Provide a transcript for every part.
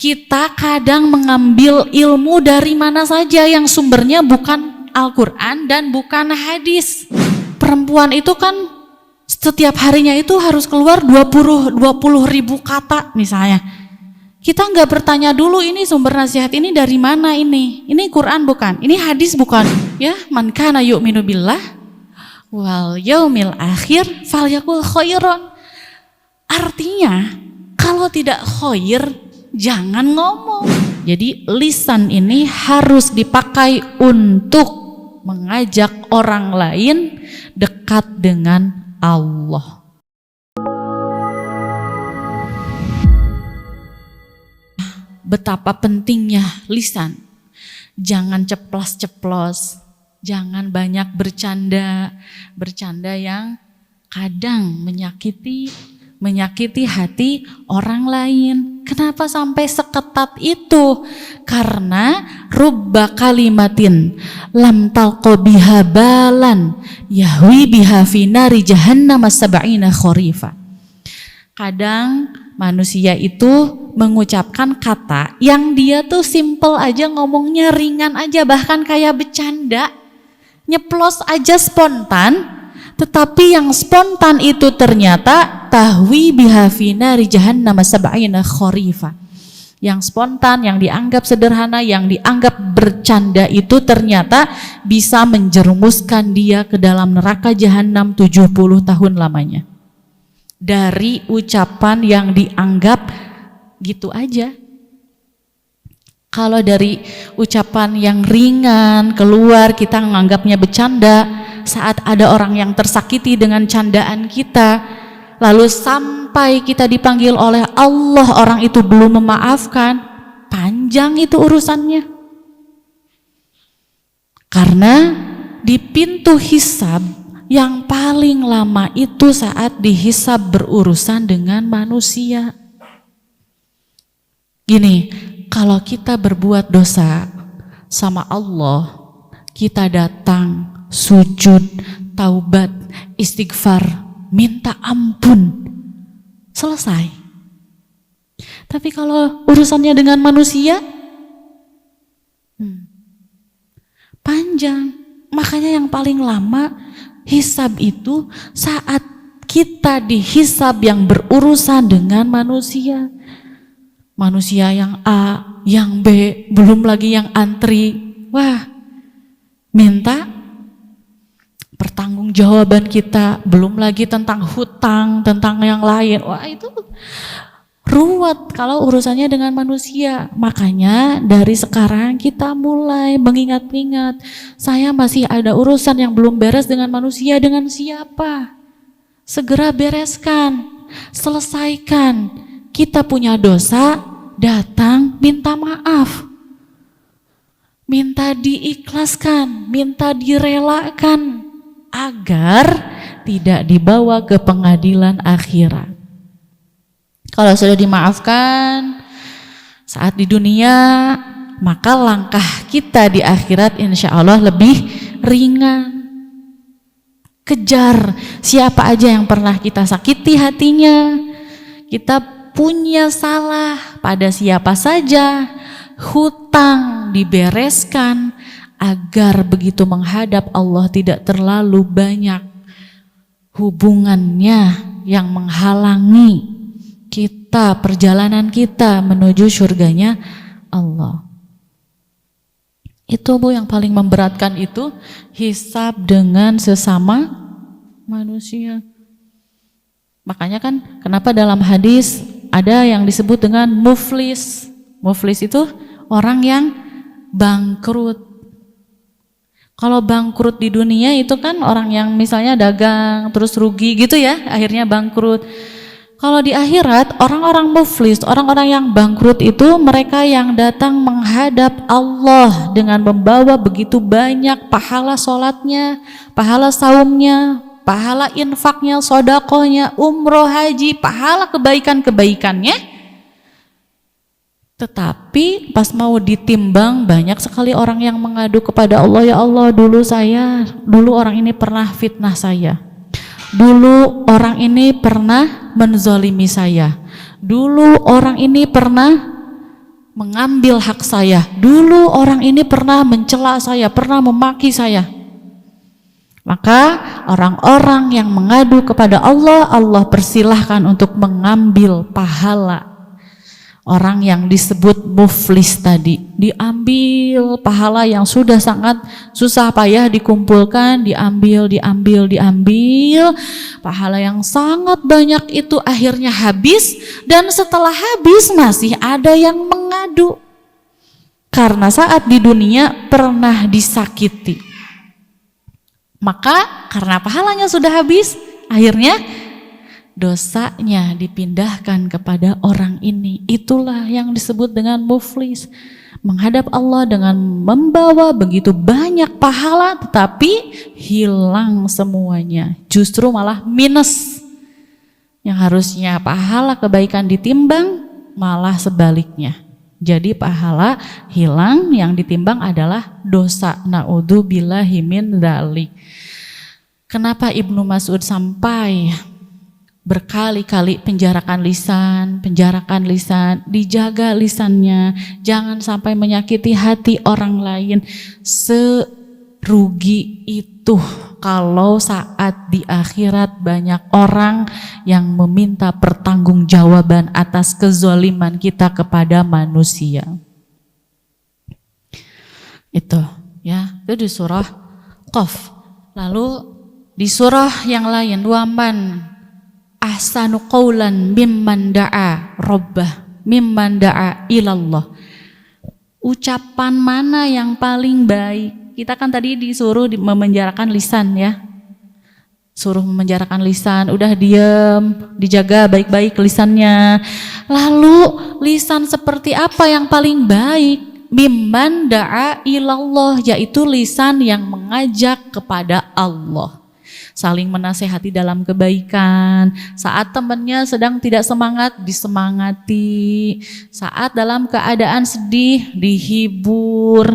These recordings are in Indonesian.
Kita kadang mengambil ilmu dari mana saja yang sumbernya bukan Al-Quran dan bukan hadis. Perempuan itu kan setiap harinya itu harus keluar 20 ribu kata misalnya. Kita nggak bertanya dulu ini sumber nasihat ini dari mana ini Quran bukan, ini hadis bukan, ya. Man kana yu'minu billah wal yaumil akhir falyakul khairan. Artinya kalau tidak khair jangan ngomong. Jadi lisan ini harus dipakai untuk mengajak orang lain dekat dengan Allah. Betapa pentingnya lisan. Jangan ceplos-ceplos, jangan banyak bercanda yang kadang menyakiti hati orang lain. Kenapa sampai seketat itu? Karena rubba kalimatin lam talqa biha balan yahwi biha fi nari jahannam sab'ina kharifa. Kadang manusia itu mengucapkan kata yang dia tuh simple aja, ngomongnya ringan aja, bahkan kayak bercanda, nyeplos aja spontan. Tetapi yang spontan itu ternyata tahwi biha fi nari jahannam sab'ina kharifa. Yang spontan, yang dianggap sederhana, yang dianggap bercanda itu ternyata bisa menjerumuskan dia ke dalam neraka jahanam 70 tahun lamanya. Dari ucapan yang dianggap gitu aja. Kalau dari ucapan yang ringan keluar kita menganggapnya bercanda, saat ada orang yang tersakiti dengan candaan kita, lalu sampai kita dipanggil oleh Allah orang itu belum memaafkan, panjang itu urusannya. Karena di pintu hisab yang paling lama itu saat dihisab berurusan dengan manusia. Gini, kalau kita berbuat dosa sama Allah, kita datang sujud, taubat, istighfar, minta ampun, selesai. Tapi kalau urusannya dengan manusia, panjang. Makanya yang paling lama hisab itu saat kita dihisab yang berurusan dengan manusia. Manusia yang A, yang B, belum lagi yang antri. Wah, minta pertanggungjawaban kita, belum lagi tentang hutang, tentang yang lain. Wah, itu ruwet kalau urusannya dengan manusia. Makanya dari sekarang kita mulai mengingat-ingat, saya masih ada urusan yang belum beres dengan manusia. Dengan siapa? Segera bereskan, selesaikan. Kita punya dosa, datang minta maaf, minta diikhlaskan, minta direlakan, agar tidak dibawa ke pengadilan akhirat. Kalau sudah dimaafkan saat di dunia, maka langkah kita di akhirat insya Allah lebih ringan. Kejar siapa aja yang pernah kita sakiti hatinya, kita punya salah pada siapa saja, hutang dibereskan agar begitu menghadap Allah tidak terlalu banyak hubungannya yang menghalangi kita, perjalanan kita menuju surganya Allah. Itu Bu yang paling memberatkan itu, hisab dengan sesama manusia. Makanya kan kenapa dalam hadis ada yang disebut dengan muflis. Muflis itu orang yang bangkrut. Kalau bangkrut di dunia itu kan orang yang misalnya dagang terus rugi gitu ya, akhirnya bangkrut. Kalau di akhirat orang-orang muflis, orang-orang yang bangkrut itu mereka yang datang menghadap Allah dengan membawa begitu banyak pahala sholatnya, pahala saumnya, pahala infaknya, sodakohnya, umroh, haji, pahala kebaikan-kebaikannya. Tetapi pas mau ditimbang banyak sekali orang yang mengadu kepada Allah, ya Allah dulu orang ini pernah fitnah saya, dulu orang ini pernah menzalimi saya, dulu orang ini pernah mengambil hak saya. Dulu orang ini pernah mencela saya, pernah memaki saya. Maka orang-orang yang mengadu kepada Allah, Allah persilahkan untuk mengambil pahala. Orang yang disebut muflis tadi, diambil pahala yang sudah sangat susah payah dikumpulkan, diambil. Pahala yang sangat banyak itu akhirnya habis, dan setelah habis masih ada yang mengadu. Karena saat di dunia pernah disakiti. Maka karena pahalanya sudah habis, akhirnya dosanya dipindahkan kepada orang ini. Itulah yang disebut dengan muflis. Menghadap Allah dengan membawa begitu banyak pahala, tetapi hilang semuanya. Justru malah minus. Yang harusnya pahala kebaikan ditimbang, malah sebaliknya. Jadi pahala hilang, yang ditimbang adalah dosa. Na'udzubillahi min dzalik. Kenapa Ibnu Mas'ud sampai berkali-kali penjarakan lisan, dijaga lisannya, jangan sampai menyakiti hati orang lain. Serugi itu kalau saat di akhirat banyak orang yang meminta pertanggungjawaban atas kezaliman kita kepada manusia. Itu ya, itu di surah Qaf. Lalu di surah yang lain, waman ahsanu qawlan mimman da'a rabbah mimman da'a ilallah. Ucapan mana yang paling baik? Kita kan tadi disuruh memenjarakan lisan ya. Suruh memenjarakan lisan, udah diem, dijaga baik-baik lisannya. Lalu lisan seperti apa yang paling baik? Mimman da'a ilallah, yaitu lisan yang mengajak kepada Allah. Saling menasehati dalam kebaikan. Saat temannya sedang tidak semangat, disemangati. Saat dalam keadaan sedih, dihibur.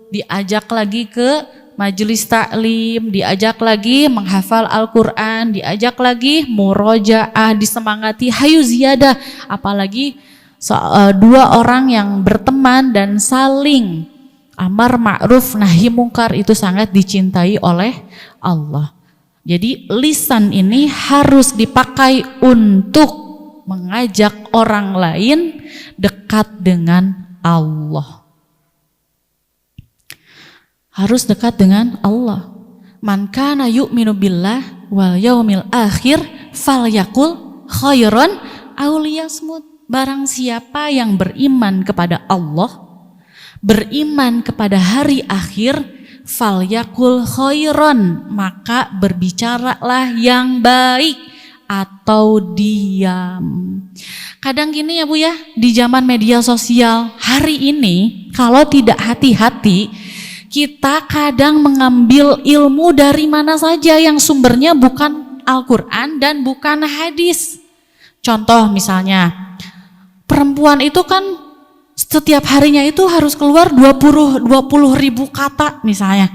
Diajak lagi ke majelis taklim, diajak lagi menghafal Al-Quran, diajak lagi murojaah, disemangati, hayu ziyadah. Apalagi dua orang yang berteman dan saling amar ma'ruf nahi mungkar, itu sangat dicintai oleh Allah. Jadi lisan ini harus dipakai untuk mengajak orang lain dekat dengan Allah. Harus dekat dengan Allah. Man kana yu'minu billah wal yaumil akhir falyakul khairan aw liyasmut. Barang siapa yang beriman kepada Allah, beriman kepada hari akhir, falyakul khairan, maka berbicaralah yang baik atau diam. Kadang gini ya Bu ya, di zaman media sosial hari ini kalau tidak hati-hati, kita kadang mengambil ilmu dari mana saja yang sumbernya bukan Al-Quran dan bukan hadis. Contoh misalnya, perempuan itu kan setiap harinya itu harus keluar 20 ribu kata misalnya.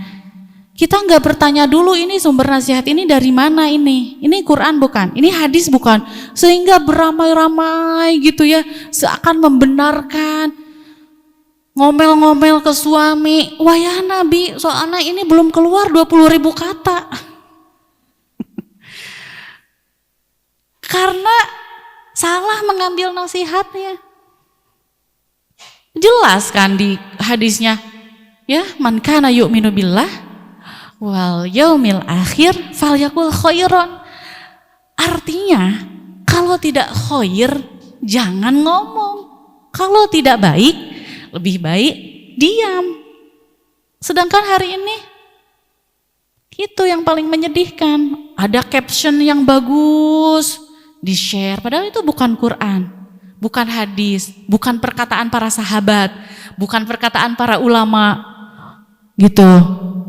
Kita nggak bertanya dulu ini sumber nasihat ini dari mana ini Quran bukan, ini hadis bukan, sehingga beramai-ramai gitu ya, seakan membenarkan, ngomel-ngomel ke suami, wah ya Nabi soalnya ini belum keluar 20 ribu kata. Karena salah mengambil nasihatnya. Jelas kan di hadisnya, ya, man kana yu'minu billah wal yaumil akhir falyakul khairan. Artinya kalau tidak khair jangan ngomong, kalau tidak baik lebih baik diam. Sedangkan hari ini itu yang paling menyedihkan, ada caption yang bagus di share padahal itu bukan Quran, bukan hadis, bukan perkataan para sahabat, bukan perkataan para ulama gitu.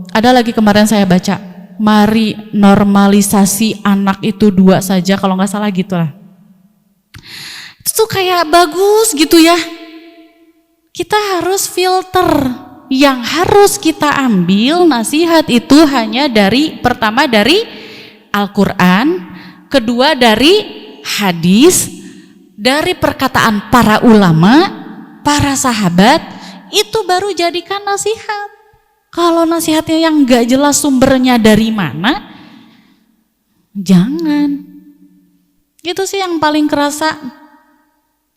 Ada lagi kemarin saya baca, mari normalisasi anak itu 2 saja kalau nggak salah gitu lah. Itu kayak bagus gitu ya. Kita harus filter, yang harus kita ambil nasihat itu hanya pertama dari Al-Quran, kedua dari hadis, dari perkataan para ulama, para sahabat itu baru jadikan nasihat. Kalau nasihatnya yang gak jelas sumbernya dari mana, jangan. Itu sih yang paling kerasa.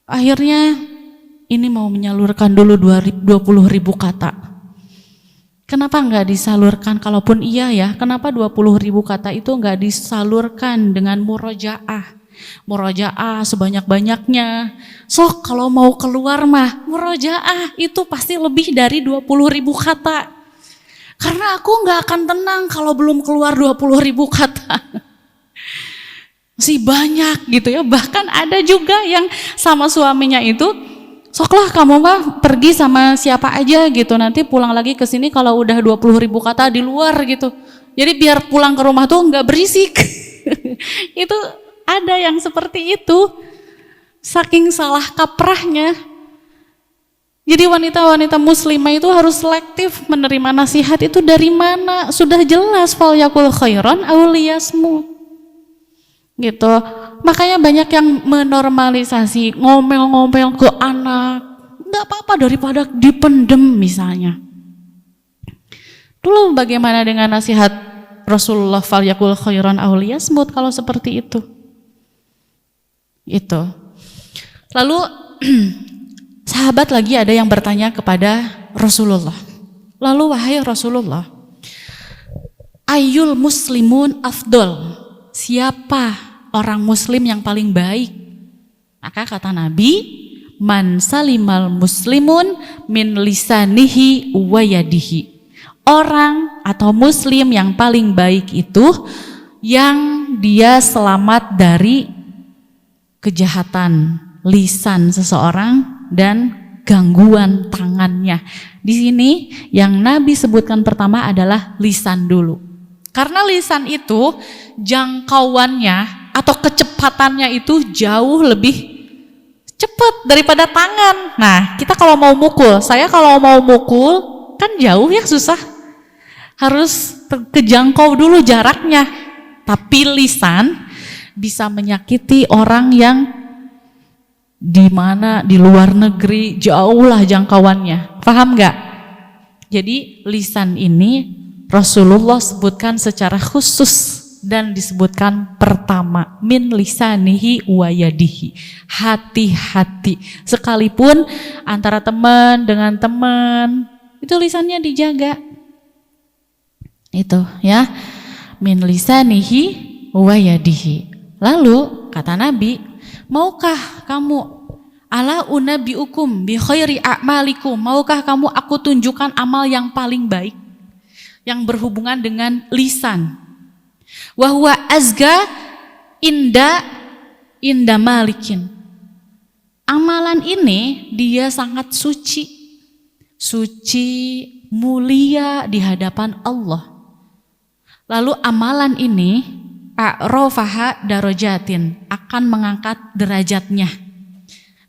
Akhirnya ini mau menyalurkan dulu 20.000 kata. Kenapa nggak disalurkan? Kalaupun iya ya, kenapa 20.000 kata itu nggak disalurkan dengan murojaah? Murojaah sebanyak-banyaknya. So kalau mau keluar mah murojaah itu pasti lebih dari 20.000 kata. Karena aku nggak akan tenang kalau belum keluar 20.000 kata. Masih banyak gitu ya. Bahkan ada juga yang sama suaminya itu, soklah kamu mah pergi sama siapa aja gitu, nanti pulang lagi ke sini kalau udah 20.000 kata di luar gitu. Jadi biar pulang ke rumah tuh nggak berisik. Itu ada yang seperti itu. Saking salah kaprahnya. Jadi wanita-wanita muslimah itu harus selektif menerima nasihat itu dari mana. Sudah jelas fal yakul khairan aw liyasmut. Gitu. Makanya banyak yang menormalisasi ngomel-ngomel ke anak. Enggak apa-apa daripada dipendem misalnya. Dulu bagaimana dengan nasihat Rasulullah fal yakul khairan aw liyasmut kalau seperti itu? Itu. Lalu sahabat lagi ada yang bertanya kepada Rasulullah. Lalu wahai Rasulullah, ayyul muslimun afdol? Siapa orang muslim yang paling baik? Maka kata Nabi, man salimal muslimun min lisanihi wa yadihi. Orang atau muslim yang paling baik itu yang dia selamat dari kejahatan lisan seseorang dan gangguan tangannya. Di sini yang Nabi sebutkan pertama adalah lisan dulu. Karena lisan itu jangkauannya atau kecepatannya itu jauh lebih cepat daripada tangan. Nah, kita kalau mau mukul, saya kalau mau mukul kan jauh ya, susah. Harus kejangkau dulu jaraknya. Tapi lisan bisa menyakiti orang yang di mana di luar negeri, jauh lah jangkauannya. Paham nggak? Jadi lisan ini Rasulullah sebutkan secara khusus dan disebutkan pertama min lisanihi wa yadihi. Hati-hati. Sekalipun antara teman dengan teman, itu lisannya dijaga. Itu ya. Min lisanihi wa yadihi. Lalu kata Nabi, maukah kamu ala unabiukum bi khairi a'malikum? Maukah kamu aku tunjukkan amal yang paling baik yang berhubungan dengan lisan? Wa huwa azga inda malikin. Amalan ini dia sangat suci. Suci, mulia di hadapan Allah. Lalu amalan ini a'rofaha darajatin, akan mengangkat derajatnya.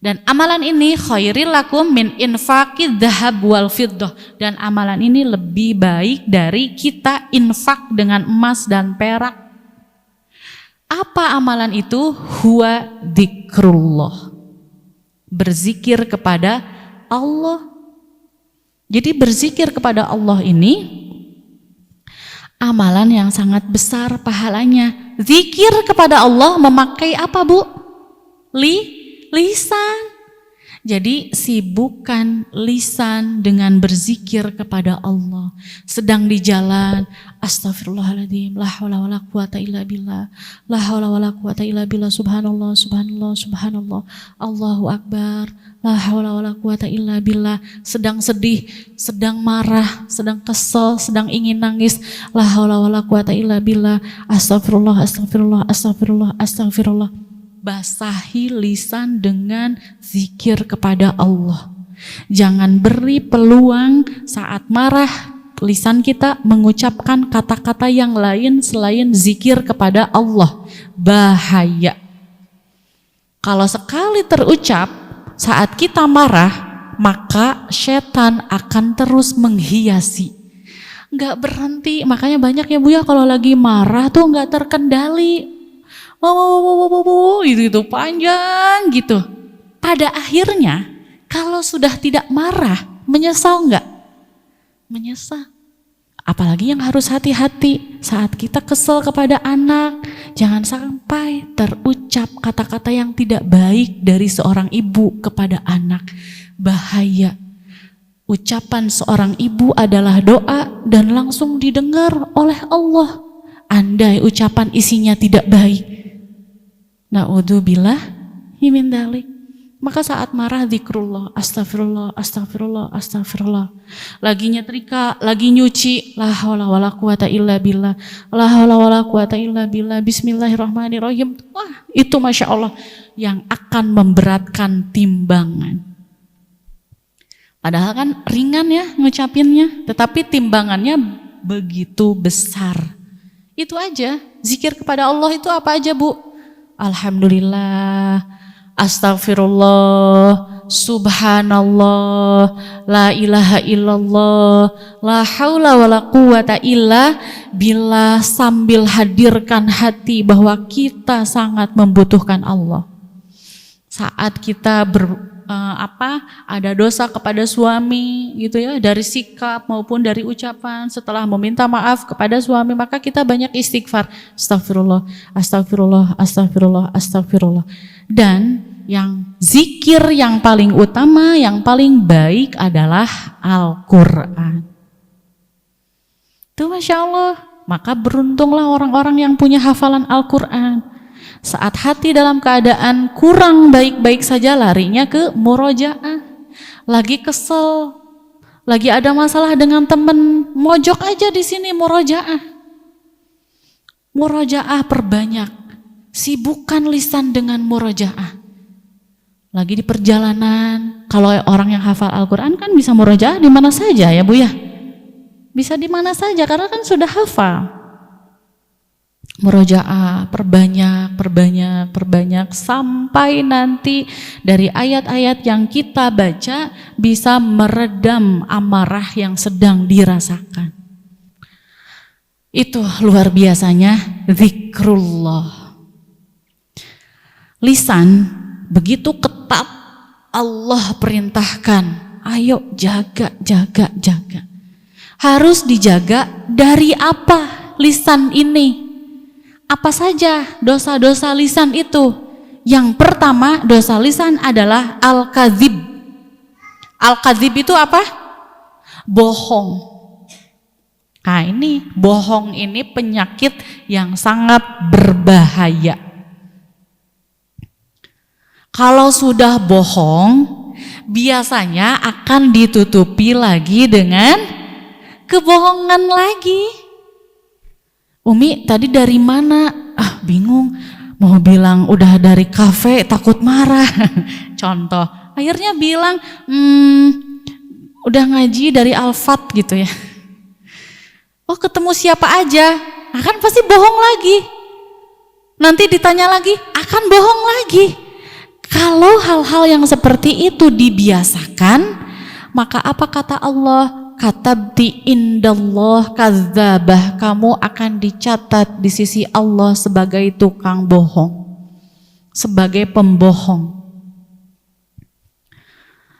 Dan amalan ini khairil lakum min infaqid dhahab wal fiddah, dan amalan ini lebih baik dari kita infak dengan emas dan perak. Apa amalan itu? Huwa dzikrullah, berzikir kepada Allah. Jadi berzikir kepada Allah ini amalan yang sangat besar pahalanya. Zikir kepada Allah memakai apa, Bu? Lisan. Jadi sibukkan lisan dengan berzikir kepada Allah. Sedang di jalan, astagfirullahaladzim, la haula wala quwata illa billah, la haula wala quwata illa billah, subhanallah, subhanallah, subhanallah, Allahu akbar, la haula wala quwata illa billah. Sedang sedih, sedang marah, sedang kesel, sedang ingin nangis, la haula wala quwata illa billah, astagfirullah, astagfirullah, astagfirullah, astagfirullah. Basahi lisan dengan zikir kepada Allah. Jangan beri peluang saat marah lisan kita mengucapkan kata-kata yang lain selain zikir kepada Allah. Bahaya. Kalau sekali terucap saat kita marah, maka setan akan terus menghiasi. Nggak berhenti. Makanya banyak ya Bu ya, kalau lagi marah tuh nggak terkendali. Gitu panjang gitu. Pada akhirnya Kalau sudah tidak marah, menyesal enggak? Menyesal. Apalagi yang harus hati-hati saat kita kesel kepada anak, jangan sampai terucap kata-kata yang tidak baik dari seorang ibu kepada anak. Bahaya. Ucapan seorang ibu adalah doa dan langsung didengar oleh Allah. Andai ucapan isinya tidak baik, na'udzubillah min dzalik. Maka saat marah zikrullah, astagfirullah, astagfirullah, astagfirullah. Lagi nyetrika, lagi nyuci, la haula wala quwata illa billah, la haula wala quwata illa billah, bismillahirrahmanirrahim. Wah, itu Masya Allah yang akan memberatkan timbangan. Padahal kan ringan ya ngucapinnya, tetapi timbangannya begitu besar. Itu aja, zikir kepada Allah itu apa aja Bu? Alhamdulillah, astagfirullah, subhanallah, la ilaha illallah, la haula wala quwata illa billah, sambil hadirkan hati bahwa kita sangat membutuhkan Allah. Saat kita ada dosa kepada suami gitu ya, dari sikap maupun dari ucapan, setelah meminta maaf kepada suami maka kita banyak istighfar, astagfirullah, astagfirullah, astagfirullah, astagfirullah. Dan yang zikir yang paling utama, yang paling baik adalah Al-Quran. Itu Masya Allah. Maka beruntunglah orang-orang yang punya hafalan Al-Quran. Saat hati dalam keadaan kurang baik-baik saja, larinya ke murojaah. Lagi kesel, lagi ada masalah dengan teman, mojok aja di sini murojaah. Murojaah perbanyak, sibukkan lisan dengan murojaah. Lagi di perjalanan, kalau orang yang hafal Al-Quran kan bisa murojaah di mana saja ya Bu ya. Bisa di mana saja karena kan sudah hafal. Murojaah perbanyak, perbanyak, perbanyak sampai nanti dari ayat-ayat yang kita baca bisa meredam amarah yang sedang dirasakan. Itu luar biasanya zikrullah. Lisan begitu ketat Allah perintahkan, ayo jaga, jaga, jaga. Harus dijaga dari apa lisan ini? Apa saja dosa-dosa lisan itu? Yang pertama dosa lisan adalah al-kadzib. Al-kadzib itu apa? Bohong. Nah ini, bohong ini penyakit yang sangat berbahaya. Kalau sudah bohong, biasanya akan ditutupi lagi dengan kebohongan lagi. Umi tadi dari mana? Ah bingung, mau bilang udah dari kafe takut marah. Contoh, akhirnya bilang udah ngaji dari Al-Fat gitu ya. Oh ketemu siapa aja, akan pasti bohong lagi. Nanti ditanya lagi, akan bohong lagi. Kalau hal-hal yang seperti itu dibiasakan, maka apa kata Allah? Katabti indallah kadzabah, kamu akan dicatat di sisi Allah sebagai tukang bohong, sebagai pembohong.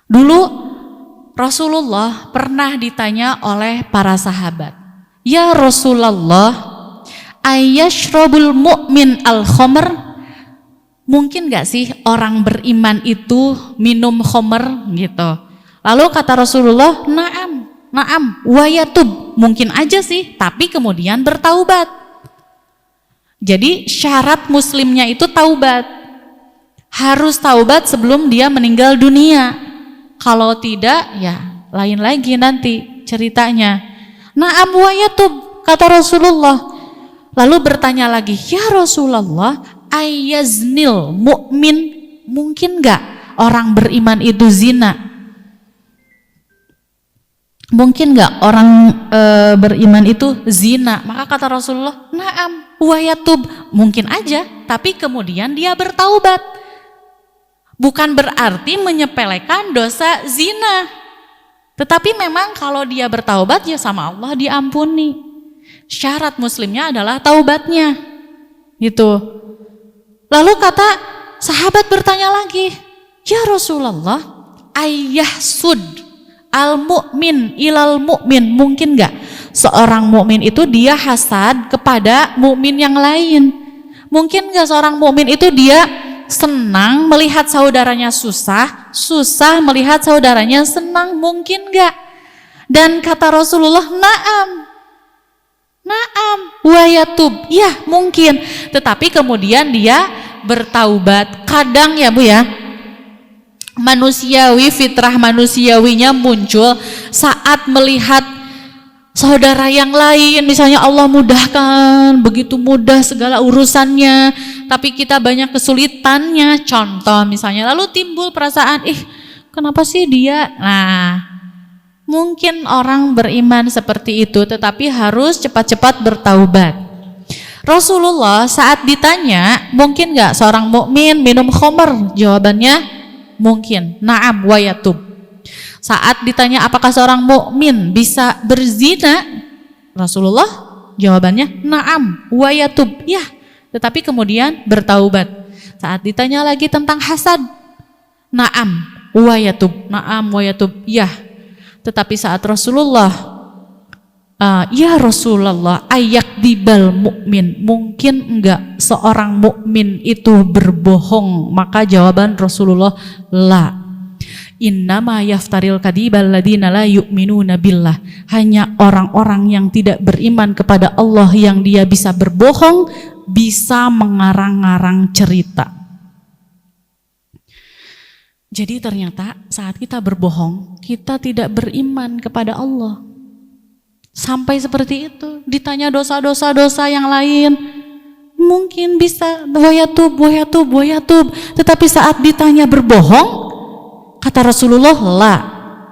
Dulu Rasulullah pernah ditanya oleh para sahabat, ya Rasulullah, ayyashrabul mu'min al-khamr, mungkin gak sih orang beriman itu minum khamr gitu? Lalu kata Rasulullah, Naam, wayatub, mungkin aja sih, tapi kemudian bertaubat. Jadi syarat muslimnya itu taubat. Harus taubat sebelum dia meninggal dunia. Kalau tidak, ya lain lagi nanti ceritanya. Naam wayatub, kata Rasulullah. Lalu bertanya lagi, ya Rasulullah, ayyaznil mu'min, mungkin gak orang beriman itu zina? Mungkin gak orang beriman itu zina? Maka kata Rasulullah, naam wayatub, mungkin aja, tapi kemudian dia bertaubat. Bukan berarti menyepelekan dosa zina, tetapi memang kalau dia bertaubat ya sama Allah diampuni. Syarat muslimnya adalah taubatnya gitu. Lalu kata sahabat bertanya lagi, ya Rasulullah, ayyahsud al mu'min ilal mu'min. Mungkin nggak seorang mukmin itu dia hasad kepada mukmin yang lain? Mungkin nggak seorang mukmin itu dia senang melihat saudaranya susah, susah melihat saudaranya senang? Mungkin nggak? Dan kata Rasulullah, naam wa yatub, ya mungkin. Tetapi kemudian dia bertaubat. Kadang ya Bu ya, manusiawi, fitrah manusiawinya muncul saat melihat saudara yang lain, misalnya Allah mudahkan, begitu mudah segala urusannya, tapi kita banyak kesulitannya, contoh misalnya, lalu timbul perasaan, kenapa sih dia? Nah, mungkin orang beriman seperti itu, tetapi harus cepat-cepat bertaubat. Rasulullah saat ditanya, mungkin nggak seorang mukmin minum khamr? Jawabannya mungkin, na'am wa yatub. Saat ditanya apakah seorang mukmin bisa berzina, Rasulullah jawabannya na'am wa yatub, ya, tetapi kemudian bertaubat. Saat ditanya lagi tentang hasad, na'am wa yatub, ya, tetapi saat Rasulullah, ya Rasulullah, ayak dibal mukmin, mungkin enggak seorang mukmin itu berbohong? Maka jawaban Rasulullah, la. Innama yaftaril kadibal ladina la yu'minuna billah. Hanya orang-orang yang tidak beriman kepada Allah yang dia bisa berbohong, bisa mengarang-arang cerita. Jadi ternyata saat kita berbohong, kita tidak beriman kepada Allah. Sampai seperti itu, ditanya dosa-dosa yang lain, mungkin bisa wayatub, tetapi saat ditanya berbohong, kata Rasulullah, la.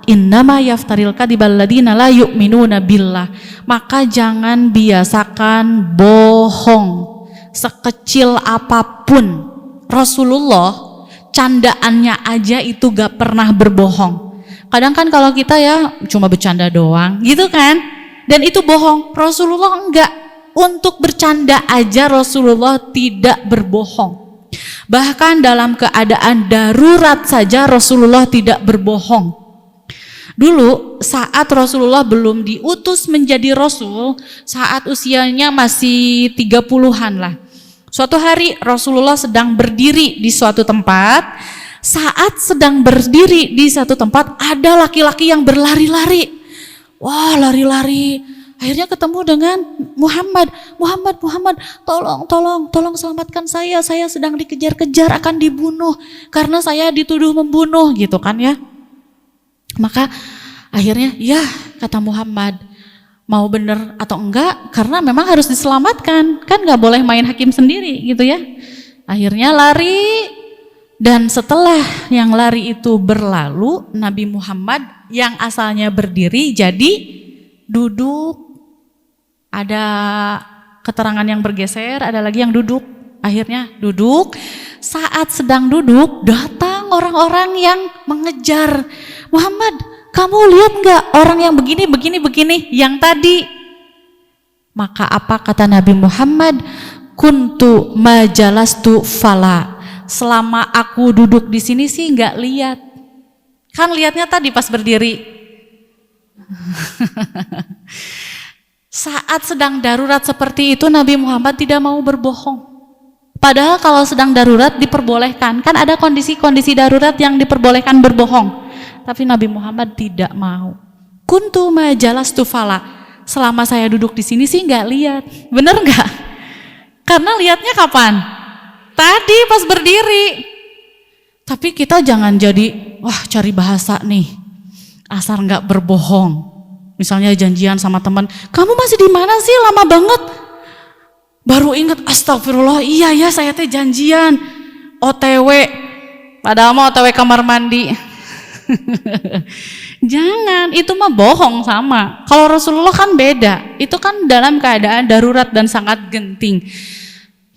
Innama yaftaril kadibal ladina la yu'minuna billah. Maka jangan biasakan bohong sekecil apapun. Rasulullah candaannya aja itu gak pernah berbohong. Kadang kan kalau kita ya cuma bercanda doang gitu kan, dan itu bohong. Rasulullah enggak. Untuk bercanda aja Rasulullah tidak berbohong. Bahkan dalam keadaan darurat saja Rasulullah tidak berbohong. Dulu saat Rasulullah belum diutus menjadi Rasul, saat usianya masih 30-an lah. Suatu hari Rasulullah sedang berdiri di suatu tempat. Saat sedang berdiri di satu tempat, ada laki-laki yang berlari-lari. Wah, lari-lari. Akhirnya ketemu dengan Muhammad, tolong selamatkan saya sedang dikejar-kejar, akan dibunuh karena saya dituduh membunuh, gitu kan ya. Maka akhirnya ya kata Muhammad, mau bener atau enggak, karena memang harus diselamatkan, kan nggak boleh main hakim sendiri gitu ya. Akhirnya lari, dan setelah yang lari itu berlalu, Nabi Muhammad yang asalnya berdiri jadi duduk. Ada keterangan yang bergeser, ada lagi yang duduk. Akhirnya duduk. Saat sedang duduk, datang orang-orang yang mengejar. Muhammad, kamu lihat nggak orang yang begini, yang tadi? Maka apa kata Nabi Muhammad? Kuntu majalastu fala. Selama aku duduk di sini sih nggak lihat. Kan lihatnya tadi pas berdiri. Saat sedang darurat seperti itu Nabi Muhammad tidak mau berbohong. Padahal kalau sedang darurat diperbolehkan, kan ada kondisi-kondisi darurat yang diperbolehkan berbohong. Tapi Nabi Muhammad tidak mau. Kuntu majalastu fala. Selama saya duduk di sini sih nggak lihat. Bener nggak? Karena lihatnya kapan? Tadi pas berdiri. Tapi kita jangan jadi cari bahasa nih, asal nggak berbohong. Misalnya janjian sama teman, kamu masih di mana sih, lama banget. Baru ingat, astagfirullah, iya ya saya teh janjian OTW, padahal mau OTW kamar mandi. Jangan, itu mah bohong sama. Kalau Rasulullah kan beda, itu kan dalam keadaan darurat dan sangat genting.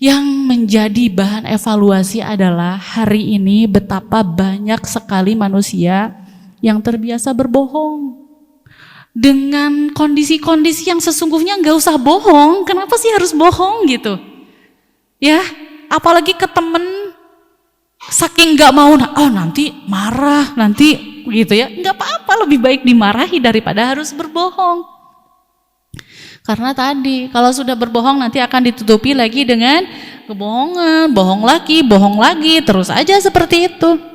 Yang menjadi bahan evaluasi adalah hari ini betapa banyak sekali manusia yang terbiasa berbohong. Dengan kondisi-kondisi yang sesungguhnya nggak usah bohong, kenapa sih harus bohong gitu? Ya, apalagi ke temen saking nggak mau, oh nanti marah, nanti gitu ya, nggak apa-apa, lebih baik dimarahi daripada harus berbohong. Karena tadi kalau sudah berbohong nanti akan ditutupi lagi dengan kebohongan, bohong lagi, terus aja seperti itu.